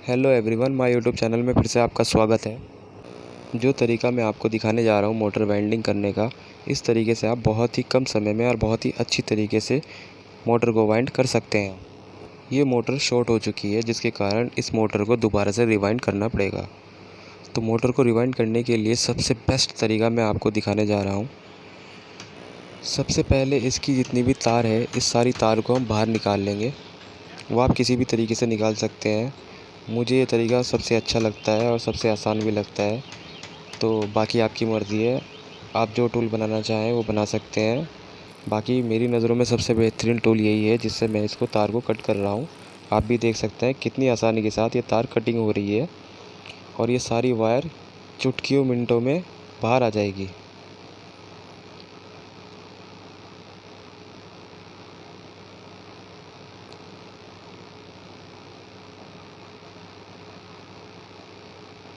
Hello everyone, my YouTube channel में फिर से आपका स्वागत है। जो तरीका मैं आपको दिखाने जा रहा हूँ मोटर वाइंडिंग करने का, इस तरीके से आप बहुत ही कम समय में और बहुत ही अच्छी तरीके से मोटर को वाइंड कर सकते हैं। ये मोटर शॉर्ट हो चुकी है, जिसके कारण इस मोटर को दोबारा से रिवाइंड करना पड़ेगा। तो मोटर को रिवाइंड करने के लिए सबसे बेस्ट तरीका मैं आपको दिखाने जा रहा हूँ। सबसे पहले इसकी जितनी भी तार है, इस सारी तार को हम बाहर निकाल लेंगे। वो आप किसी भी तरीके से निकाल सकते हैं। मुझे ये तरीका सबसे अच्छा लगता है और सबसे आसान भी लगता है। तो बाकी आपकी मर्ज़ी है, आप जो टूल बनाना चाहें वो बना सकते हैं। बाकी मेरी नज़रों में सबसे बेहतरीन टूल यही है, जिससे मैं इसको तार को कट कर रहा हूँ। आप भी देख सकते हैं कितनी आसानी के साथ ये तार कटिंग हो रही है और ये सारी वायर चुटकियों मिनटों में बाहर आ जाएगी।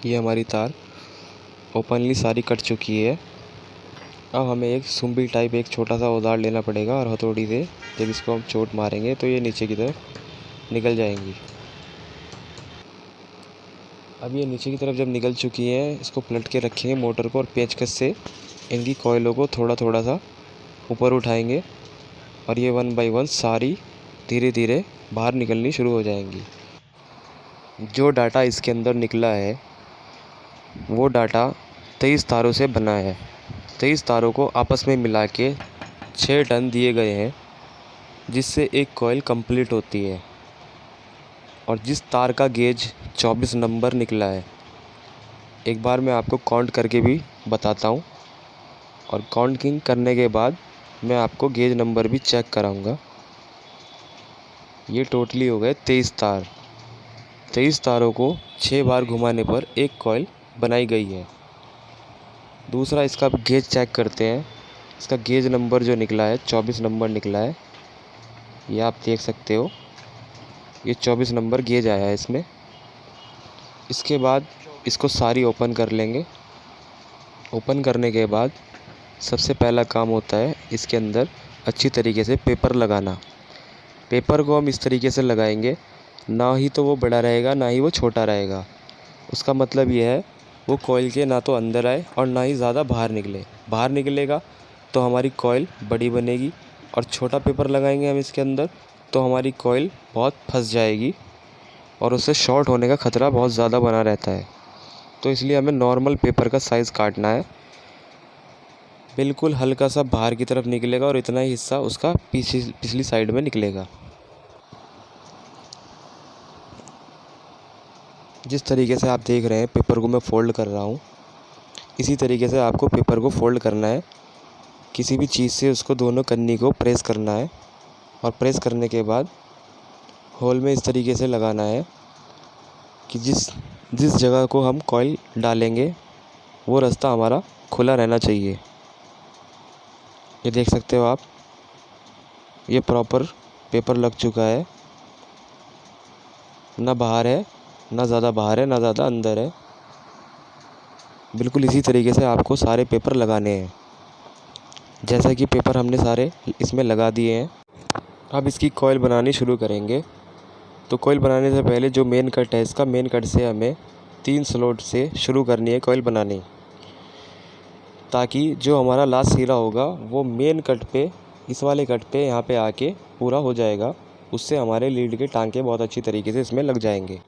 ये हमारी तार ओपनली सारी कट चुकी है। अब हमें एक सुम्बी टाइप एक छोटा सा औजार लेना पड़ेगा और हथौड़ी से जब इसको हम चोट मारेंगे तो ये नीचे की तरफ निकल जाएंगी। अब ये नीचे की तरफ जब निकल चुकी हैं, इसको पलट के रखेंगे मोटर को और पेंचकस से इनकी कॉइलों को थोड़ा थोड़ा सा ऊपर उठाएंगे और ये 1 बाय 1 सारी धीरे धीरे बाहर निकलनी शुरू हो जाएंगी। जो डाटा इसके अंदर निकला है वो डाटा 23 तारों से बना है। 23 तारों को आपस में मिला के 6 टर्न दिए गए हैं, जिससे एक कॉइल कंप्लीट होती है। और जिस तार का गेज 24 नंबर निकला है, एक बार मैं आपको काउंट करके भी बताता हूँ और काउंटिंग करने के बाद मैं आपको गेज नंबर भी चेक कराऊँगा। ये टोटली हो गए 23 तार। 23 तारों को 6 बार घुमाने पर एक कॉइल बनाई गई है। दूसरा इसका गेज चेक करते हैं। इसका गेज नंबर जो निकला है 24 नंबर निकला है। ये आप देख सकते हो, ये 24 नंबर गेज आया है इसमें। इसके बाद इसको सारी ओपन कर लेंगे। ओपन करने के बाद सबसे पहला काम होता है इसके अंदर अच्छी तरीके से पेपर लगाना। पेपर को हम इस तरीके से लगाएंगे, ना ही तो वो बड़ा रहेगा ना ही वो छोटा रहेगा। उसका मतलब ये है वो कॉइल के ना तो अंदर आए और ना ही ज़्यादा बाहर निकले। बाहर निकलेगा तो हमारी कॉइल बड़ी बनेगी और छोटा पेपर लगाएंगे हम इसके अंदर तो हमारी कॉइल बहुत फंस जाएगी और उससे शॉर्ट होने का ख़तरा बहुत ज़्यादा बना रहता है। तो इसलिए हमें नॉर्मल पेपर का साइज़ काटना है। बिल्कुल हल्का सा बाहर की तरफ निकलेगा और इतना ही हिस्सा उसका पिछली साइड में निकलेगा। जिस तरीके से आप देख रहे हैं पेपर को मैं फ़ोल्ड कर रहा हूँ, इसी तरीके से आपको पेपर को फ़ोल्ड करना है। किसी भी चीज़ से उसको दोनों कन्नी को प्रेस करना है और प्रेस करने के बाद होल में इस तरीके से लगाना है कि जिस जिस जगह को हम कॉइल डालेंगे वो रास्ता हमारा खुला रहना चाहिए। ये देख सकते हो आप, ये प्रॉपर पेपर लग चुका है। ना बाहर है, ना ज़्यादा बाहर है, ना ज़्यादा अंदर है। बिल्कुल इसी तरीके से आपको सारे पेपर लगाने हैं। जैसा कि पेपर हमने सारे इसमें लगा दिए हैं, अब इसकी कॉइल बनानी शुरू करेंगे। तो कॉइल बनाने से पहले जो मेन कट है इसका, मेन कट से हमें 3 स्लॉट से शुरू करनी है कॉइल बनानी, ताकि जो हमारा लास्ट सिरा होगा वो मेन कट पे, इस वाले कट पे यहाँ पे आके पूरा हो जाएगा। उससे हमारे लीड के टांके बहुत अच्छी तरीके से इसमें लग जाएंगे।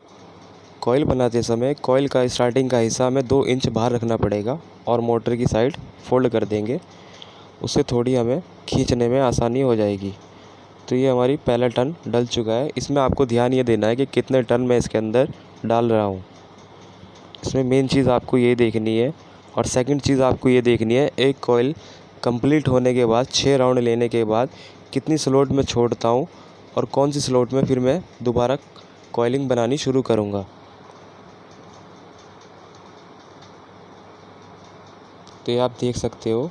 कॉइल बनाते समय कॉइल का स्टार्टिंग का हिस्सा हमें 2 इंच बाहर रखना पड़ेगा और मोटर की साइड फोल्ड कर देंगे। उससे थोड़ी हमें खींचने में आसानी हो जाएगी। तो ये हमारी पहला टर्न डल चुका है। इसमें आपको ध्यान ये देना है कि कितने टर्न मैं इसके अंदर डाल रहा हूँ। इसमें मेन चीज़ आपको ये देखनी है। और सेकंड चीज़ आपको ये देखनी है, एक कॉइल कंप्लीट होने के बाद 6 राउंड लेने के बाद कितनी स्लॉट में छोड़ता हूँ और कौन सी स्लॉट में फिर मैं दोबारा कॉइलिंग बनानी शुरू करूँगा। तो ये आप देख सकते हो,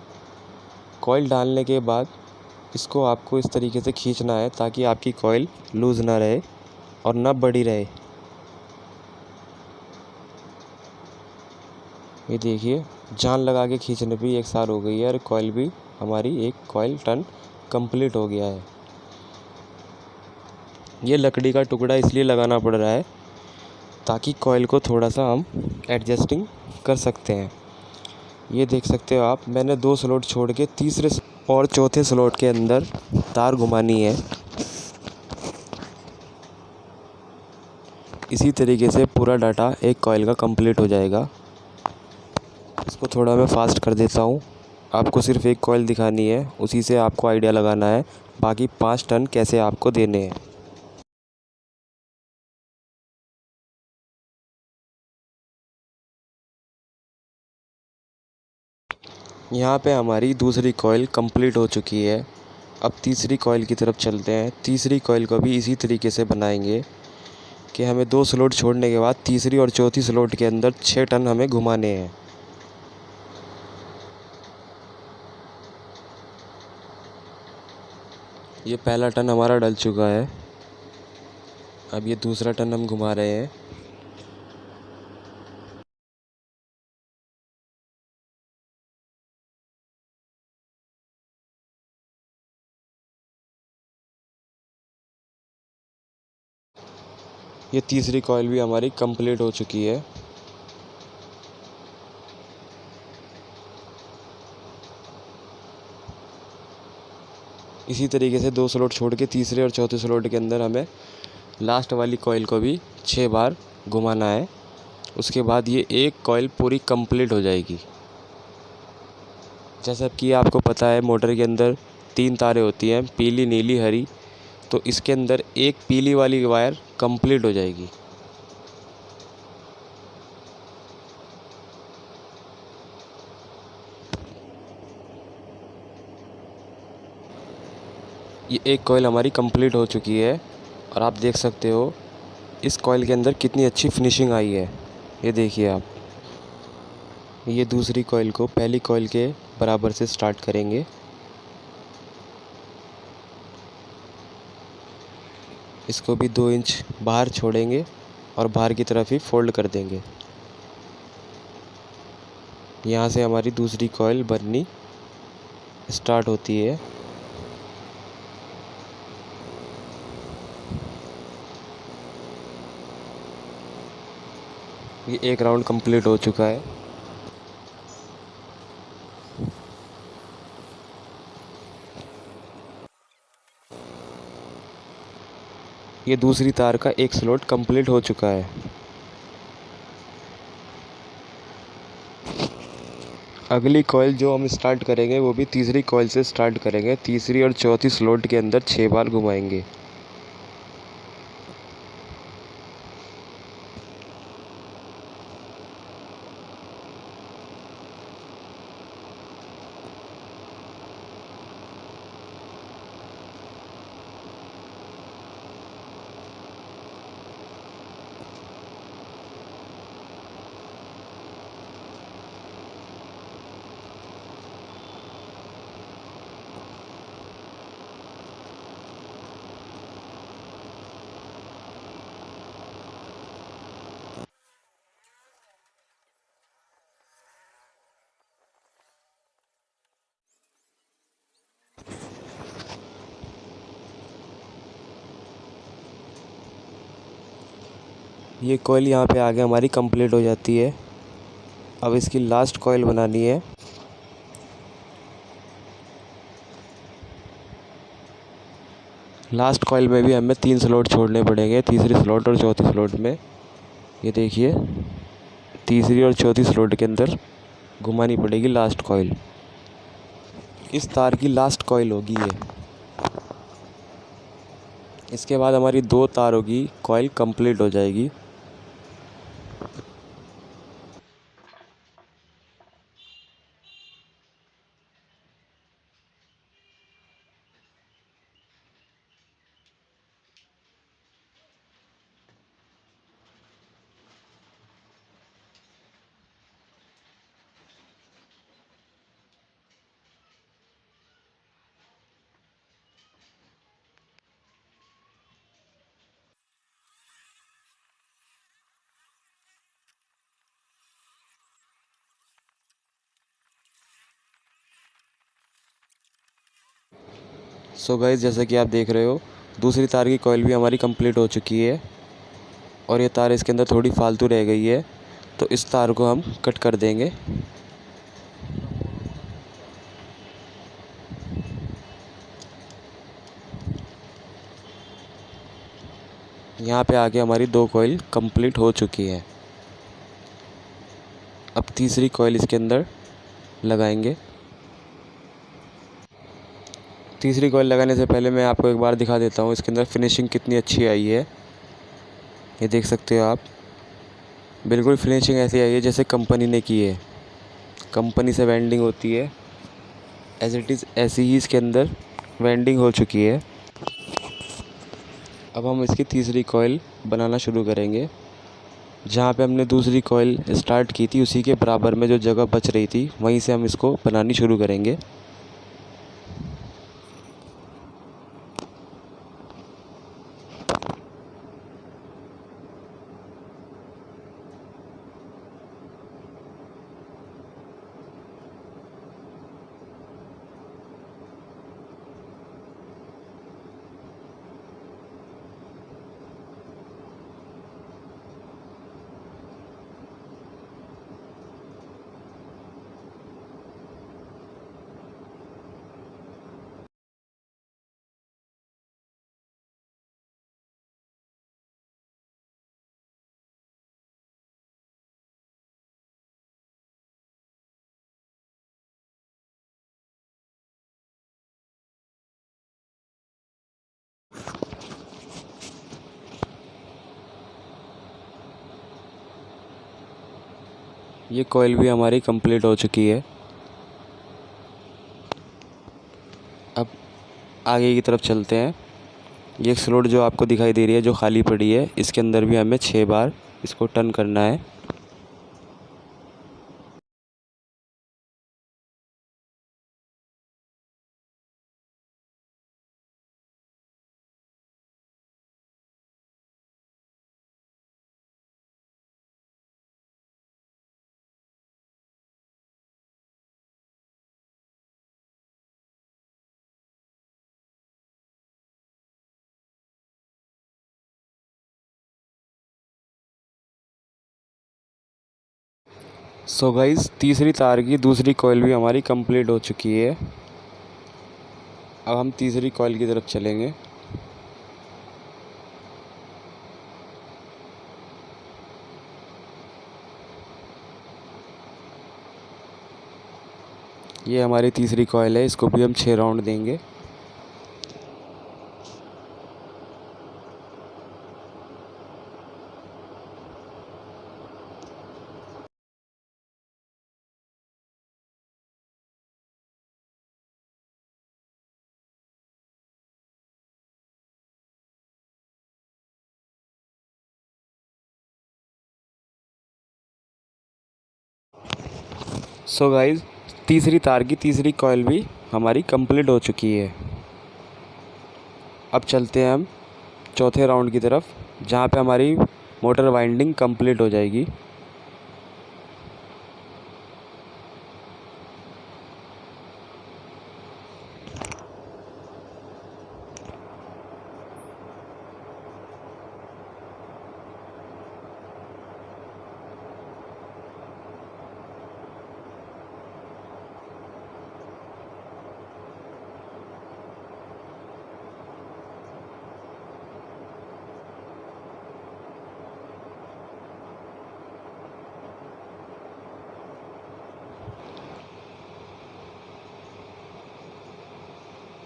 कॉइल डालने के बाद इसको आपको इस तरीके से खींचना है ताकि आपकी कॉइल लूज़ ना रहे और ना बड़ी रहे। ये देखिए, जान लगा के खींचने पे 1 साल हो गई है और कॉइल भी हमारी एक कॉइल टर्न कंप्लीट हो गया है। ये लकड़ी का टुकड़ा इसलिए लगाना पड़ रहा है ताकि कॉइल को थोड़ा सा हम एडजस्टिंग कर सकते हैं। ये देख सकते हो आप, मैंने 2 स्लॉट छोड़ के तीसरे और चौथे स्लॉट के अंदर तार घुमानी है। इसी तरीके से पूरा डाटा एक कॉइल का कंप्लीट हो जाएगा। इसको थोड़ा मैं फास्ट कर देता हूँ। आपको सिर्फ एक कॉइल दिखानी है, उसी से आपको आइडिया लगाना है बाकी 5 टर्न कैसे आपको देने हैं। यहाँ पे हमारी दूसरी कॉइल कंप्लीट हो चुकी है। अब तीसरी कॉइल की तरफ चलते हैं। तीसरी कॉइल को भी इसी तरीके से बनाएंगे कि हमें 2 स्लॉट छोड़ने के बाद तीसरी और चौथी स्लॉट के अंदर 6 टर्न हमें घुमाने हैं। ये पहला टर्न हमारा डल चुका है। अब ये दूसरा टर्न हम घुमा रहे हैं। ये तीसरी कॉइल भी हमारी कंप्लीट हो चुकी है। इसी तरीके से 2 स्लॉट छोड़ के तीसरे और चौथे स्लॉट के अंदर हमें लास्ट वाली कॉइल को भी 6 बार घुमाना है। उसके बाद ये एक कॉइल पूरी कंप्लीट हो जाएगी। जैसा कि आपको पता है मोटर के अंदर 3 तारें होती हैं, पीली, नीली, हरी। तो इसके अंदर एक पीली वाली वायर कंप्लीट हो जाएगी। ये एक कॉइल हमारी कंप्लीट हो चुकी है और आप देख सकते हो इस कॉइल के अंदर कितनी अच्छी फिनिशिंग आई है। ये देखिए आप। ये दूसरी कॉइल को पहली कॉइल के बराबर से स्टार्ट करेंगे। इसको भी 2 इंच बाहर छोड़ेंगे और बाहर की तरफ ही फोल्ड कर देंगे। यहाँ से हमारी दूसरी कॉइल बननी स्टार्ट होती है। ये एक राउंड कंप्लीट हो चुका है। ये दूसरी तार का एक स्लॉट कंप्लीट हो चुका है। अगली कॉइल जो हम स्टार्ट करेंगे वो भी तीसरी कॉइल से स्टार्ट करेंगे। तीसरी और चौथी स्लॉट के अंदर 6 बार घुमाएंगे। ये कॉइल यहाँ पे आगे हमारी कंप्लीट हो जाती है। अब इसकी लास्ट कॉइल बनानी है। लास्ट कॉइल में भी हमें 3 स्लॉट छोड़ने पड़ेंगे, तीसरी स्लॉट और चौथी स्लॉट में। ये देखिए, तीसरी और चौथी स्लॉट के अंदर घुमानी पड़ेगी लास्ट कॉइल। इस तार की लास्ट कॉइल होगी ये। इसके बाद हमारी 2 तारों की कॉइल कंप्लीट हो जाएगी। सो गाइस, जैसा कि आप देख रहे हो दूसरी तार की कॉइल भी हमारी कंप्लीट हो चुकी है। और ये तार इसके अंदर थोड़ी फालतू रह गई है, तो इस तार को हम कट कर देंगे। यहाँ पे आगे हमारी 2 कॉइल कंप्लीट हो चुकी है। अब तीसरी कॉइल इसके अंदर लगाएंगे। तीसरी कॉइल लगाने से पहले मैं आपको एक बार दिखा देता हूँ इसके अंदर फिनिशिंग कितनी अच्छी आई है। ये देख सकते हो आप, बिल्कुल फिनिशिंग ऐसी आई है जैसे कंपनी ने की है। कंपनी से वेल्डिंग होती है, एज इट इज़ ऐसी ही इसके अंदर वेल्डिंग हो चुकी है। अब हम इसकी तीसरी कॉइल बनाना शुरू करेंगे। जहाँ पे हमने दूसरी कॉइल स्टार्ट की थी उसी के बराबर में जो जगह बच रही थी वहीं से हम इसको बनानी शुरू करेंगे। ये कॉइल भी हमारी कंप्लीट हो चुकी है। अब आगे की तरफ चलते हैं। ये स्लॉट जो आपको दिखाई दे रही है जो खाली पड़ी है, इसके अंदर भी हमें 6 बार इसको टर्न करना है। सो गाइस, तीसरी तार की दूसरी कॉइल भी हमारी कंप्लीट हो चुकी है। अब हम तीसरी कॉइल की तरफ चलेंगे। ये हमारी तीसरी कॉइल है, इसको भी हम 6 राउंड देंगे। सो गाइस, तीसरी तार की तीसरी कॉइल भी हमारी कंप्लीट हो चुकी है। अब चलते हैं हम चौथे राउंड की तरफ, जहाँ पे हमारी मोटर वाइंडिंग कंप्लीट हो जाएगी।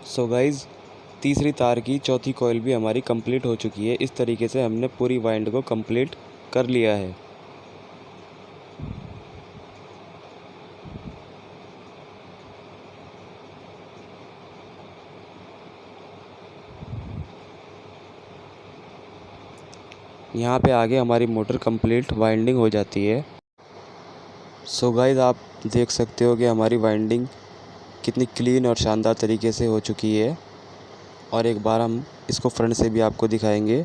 सो गाइज़, तीसरी तार की चौथी कॉइल भी हमारी कंप्लीट हो चुकी है। इस तरीके से हमने पूरी वाइंड को कंप्लीट कर लिया है। यहाँ पे आगे हमारी मोटर कंप्लीट वाइंडिंग हो जाती है। सो गाइज़, आप देख सकते हो कि हमारी वाइंडिंग कितनी क्लीन और शानदार तरीके से हो चुकी है। और एक बार हम इसको फ्रंट से भी आपको दिखाएंगे।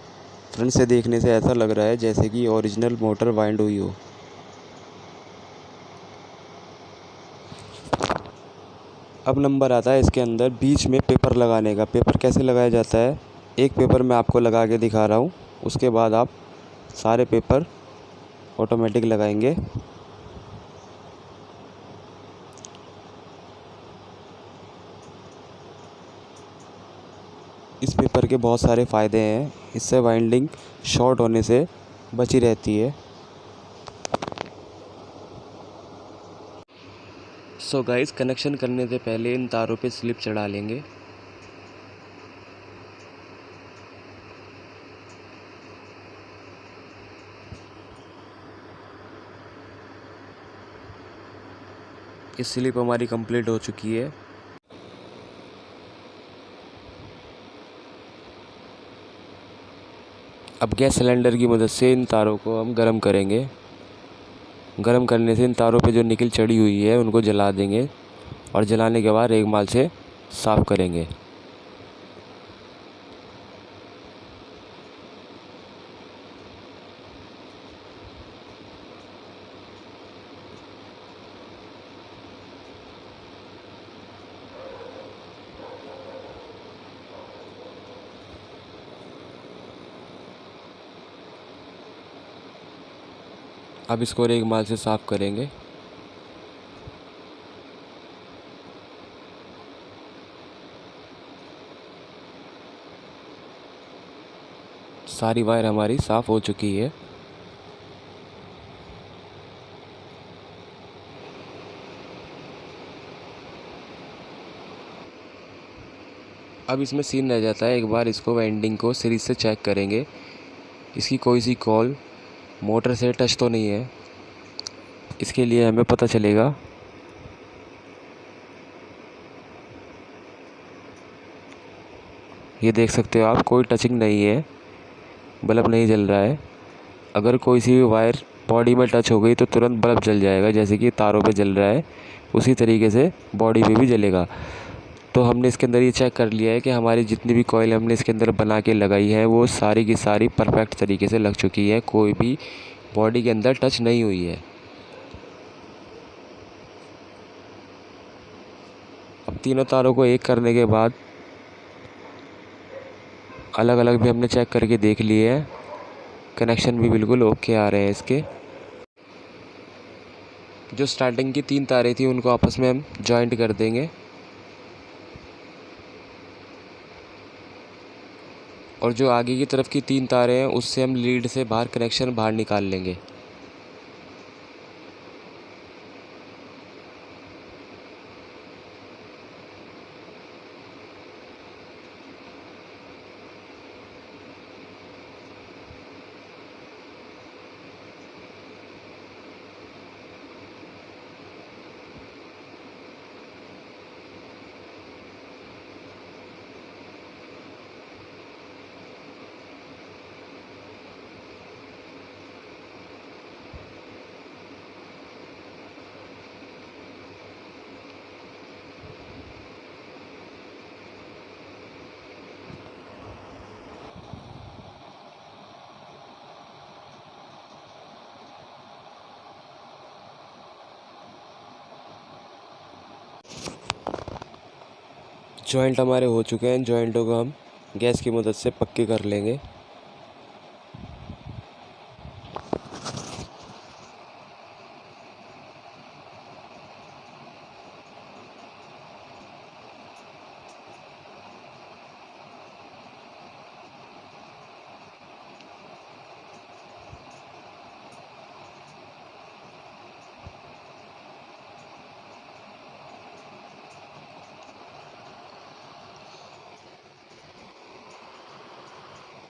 फ्रंट से देखने से ऐसा लग रहा है जैसे कि ओरिजिनल मोटर वाइंड हुई हो। अब नंबर आता है इसके अंदर बीच में पेपर लगाने का। पेपर कैसे लगाया जाता है, एक पेपर मैं आपको लगा के दिखा रहा हूँ, उसके बाद आप सारे पेपर ऑटोमेटिक लगाएंगे। इस पेपर के बहुत सारे फ़ायदे हैं। इससे वाइंडिंग शॉर्ट होने से बची रहती है। सो गाइस, कनेक्शन करने से पहले इन तारों पे स्लिप चढ़ा लेंगे। ये स्लिप हमारी कंप्लीट हो चुकी है। अब गैस सिलेंडर की मदद से इन तारों को हम गर्म करेंगे। गर्म करने से इन तारों पे जो निकल चढ़ी हुई है उनको जला देंगे और जलाने के बाद रेगमाल से साफ़ करेंगे। अब इसको रेगमाल से साफ़ करेंगे। सारी वायर हमारी साफ़ हो चुकी है। अब इसमें सीन रह जाता है, एक बार इसको वाइंडिंग को सीरीज से चेक करेंगे। इसकी कोई सी कॉल मोटर से टच तो नहीं है। इसके लिए हमें पता चलेगा ये देख सकते हो आप, कोई टचिंग नहीं है, बल्ब नहीं जल रहा है। अगर कोई सी भी वायर बॉडी में टच हो गई तो तुरंत बल्ब जल जाएगा, जैसे कि तारों पे जल रहा है उसी तरीके से बॉडी पे भी जलेगा। तो हमने इसके अंदर ये चेक कर लिया है कि हमारी जितनी भी कॉइल हमने इसके अंदर बना के लगाई है वो सारी की सारी परफेक्ट तरीके से लग चुकी है, कोई भी बॉडी के अंदर टच नहीं हुई है। अब तीनों तारों को एक करने के बाद अलग अलग भी हमने चेक करके देख लिए हैं। कनेक्शन भी बिल्कुल ओके आ रहे हैं इसके। जो स्टार्टिंग की 3 तारें थी उनको आपस में हम जॉइंट कर देंगे और जो आगे की तरफ की 3 तारें हैं उससे हम लीड से बाहर कनेक्शन बाहर निकाल लेंगे। जॉइंट हमारे हो चुके हैं। जॉइंटों को हम गैस की मदद से पक्के कर लेंगे।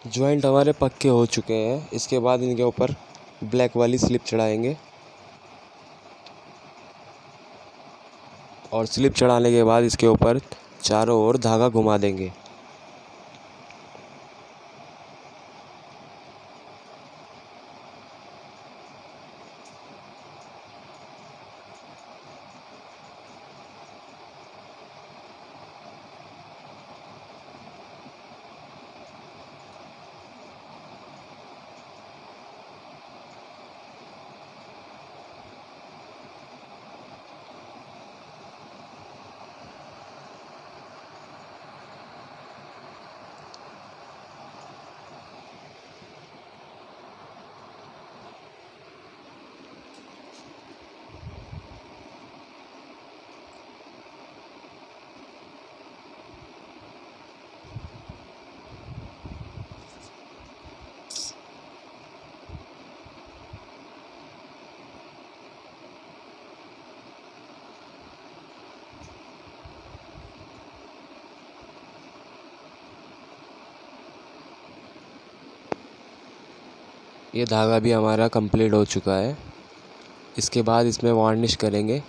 जॉइंट हमारे पक्के हो चुके हैं। इसके बाद इनके ऊपर ब्लैक वाली स्लिप चढ़ाएंगे और स्लिप चढ़ाने के बाद इसके ऊपर चारों ओर धागा घुमा देंगे। ये धागा भी हमारा कंप्लीट हो चुका है। इसके बाद इसमें वार्निश करेंगे।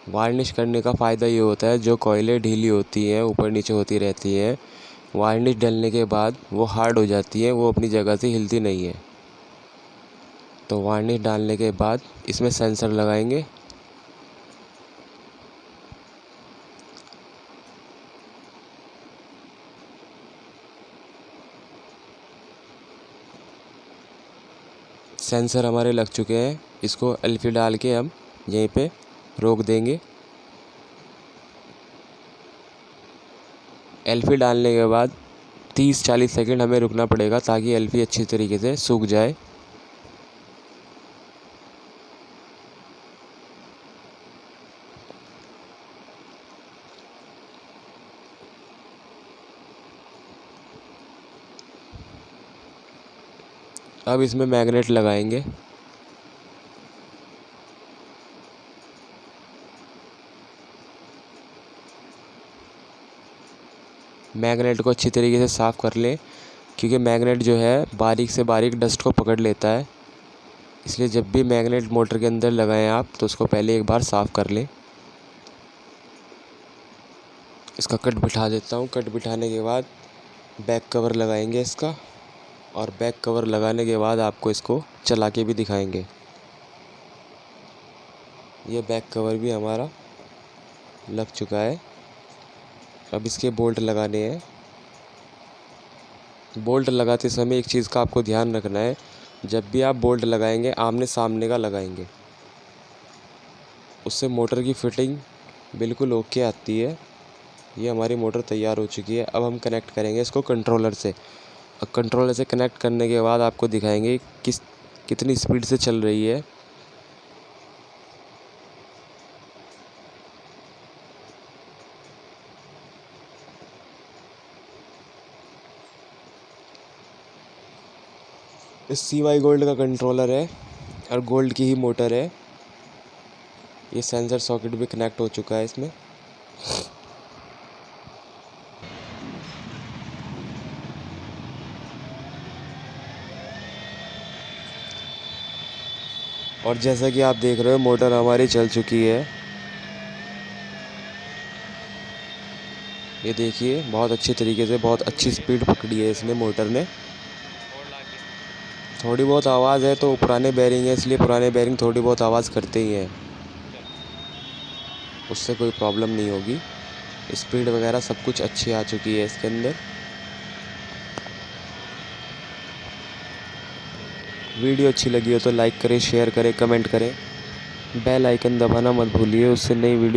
वार्निश करने का फ़ायदा ये होता है, जो कॉइलें ढीली होती हैं, ऊपर नीचे होती रहती हैं, वार्निश डलने के बाद वो हार्ड हो जाती हैं, वो अपनी जगह से हिलती नहीं है। तो वार्निश डालने के बाद इसमें सेंसर लगाएंगे। सेंसर हमारे लग चुके हैं। इसको एल्फी डाल के हम यहीं पे रोक देंगे। एल्फी डालने के बाद 30-40 सेकंड हमें रुकना पड़ेगा ताकि एल्फी अच्छी तरीके से सूख जाए। अब इसमें मैग्नेट लगाएंगे। मैग्नेट को अच्छी तरीके से साफ़ कर लें, क्योंकि मैग्नेट जो है बारीक से बारीक डस्ट को पकड़ लेता है। इसलिए जब भी मैग्नेट मोटर के अंदर लगाएं आप, तो उसको पहले एक बार साफ़ कर लें। इसका कट बिठा देता हूँ। कट बिठाने के बाद बैक कवर लगाएंगे इसका, और बैक कवर लगाने के बाद आपको इसको चला के भी दिखाएंगे। ये बैक कवर भी हमारा लग चुका है। अब इसके बोल्ट लगाने हैं। बोल्ट लगाते समय एक चीज़ का आपको ध्यान रखना है, जब भी आप बोल्ट लगाएंगे आमने सामने का लगाएंगे, उससे मोटर की फिटिंग बिल्कुल ओके आती है। ये हमारी मोटर तैयार हो चुकी है। अब हम कनेक्ट करेंगे इसको कंट्रोलर से। अब कंट्रोलर से कनेक्ट करने के बाद आपको दिखाएंगे कितनी स्पीड से चल रही है। इस CY गोल्ड का कंट्रोलर है और गोल्ड की ही मोटर है। ये सेंसर सॉकेट भी कनेक्ट हो चुका है इसमें। और जैसा कि आप देख रहे हो, मोटर हमारी चल चुकी है। ये देखिए, बहुत अच्छी तरीके से, बहुत अच्छी स्पीड पकड़ी है इसने मोटर ने। थोड़ी बहुत आवाज़ है तो पुराने बैरिंग है, इसलिए पुराने बैरिंग थोड़ी बहुत आवाज़ करते ही हैं, उससे कोई प्रॉब्लम नहीं होगी। स्पीड वगैरह सब कुछ अच्छी आ चुकी है इसके अंदर। वीडियो अच्छी लगी हो तो लाइक करें, शेयर करें, कमेंट करें। बेल आइकन दबाना मत भूलिए, उससे नई वीडियो